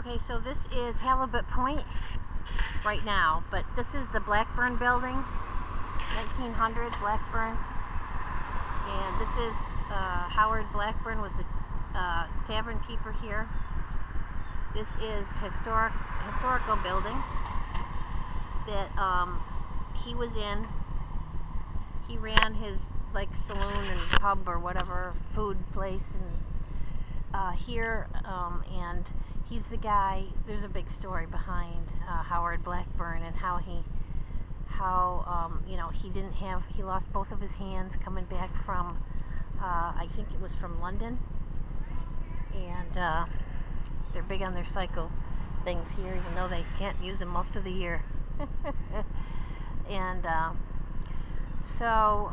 Okay, so this is Halibut Point right now, but this is the Blackburn building, 1900 Blackburn, and this is Howard Blackburn was the tavern keeper here. This is historical building that he was in. He ran his saloon and pub or whatever food place and here, and he's the guy. There's a big story behind Howard Blackburn and how he lost both of his hands coming back from I think it was from London, and they're big on their cycle things here, even though they can't use them most of the year. And so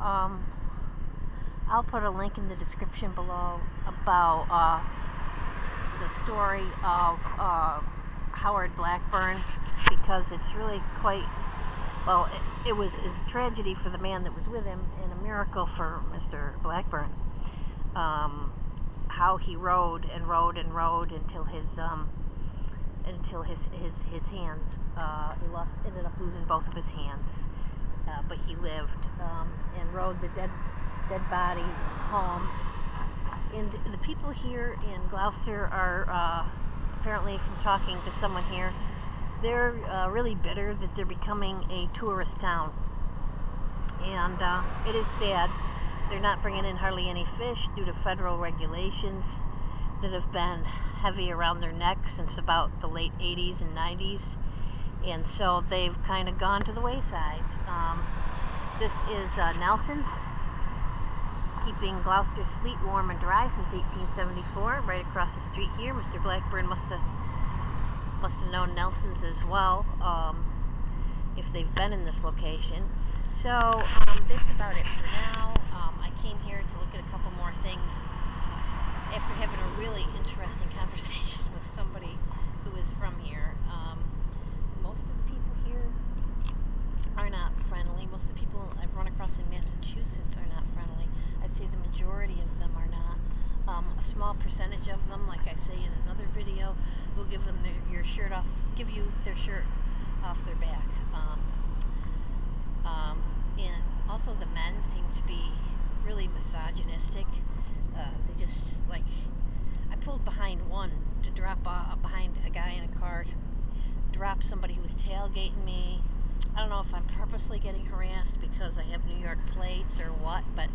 I'll put a link in the description below about the story of Howard Blackburn, because it's really quite, well, it was a tragedy for the man that was with him and a miracle for Mr. Blackburn. How he rode and rode and rode until his hands, he ended up losing both of his hands, but he lived and rode the dead body home. And the people here in Gloucester are apparently, from talking to someone here, they're really bitter that they're becoming a tourist town, and it is sad. They're not bringing in hardly any fish due to federal regulations that have been heavy around their neck since about the late 80s and 90s, and so they've kind of gone to the wayside. This is Nelson's, keeping Gloucester's fleet warm and dry since 1874. Right across the street here. Mr. Blackburn must have known Nelson's as well, if they've been in this location. So that's about it for now. I came here to look at a couple more things after having a really interesting conversation with somebody who is from here. Most of the people here are not friendly. Most of the people I've run across in Massachusetts are not friendly. I'd say the majority of them are not. A small percentage of them, like I say in another video, will give them give you their shirt off their back. And also the men seem to be really misogynistic. They just, I pulled behind one to drop behind a guy in a car to drop somebody who was tailgating me. I don't know if I'm purposely getting harassed because I have New York plates or what, but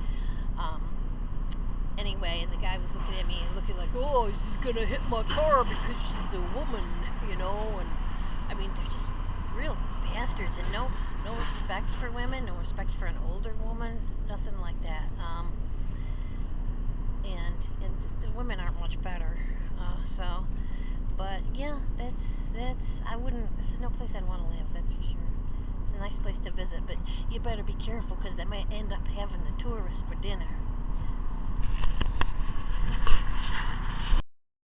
anyway, and the guy was looking at me and looking like, oh, she's gonna hit my car because she's a woman, you know. And I mean, they're just real bastards, and no respect for women, no respect for an older woman, nothing like that. And the women aren't much better. But yeah, that's this is no place I'd want to live, that's for sure. It's a nice place to visit, but you better be careful, because they might end up having the tourists for dinner.